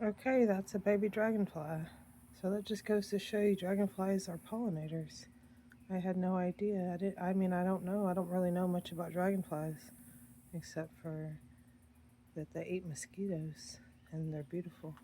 Okay, that's a baby dragonfly. So that just goes to show you dragonflies are pollinators. I had no idea. I mean, I don't know. I don't really know much about dragonflies except for that they eat mosquitoes and they're beautiful.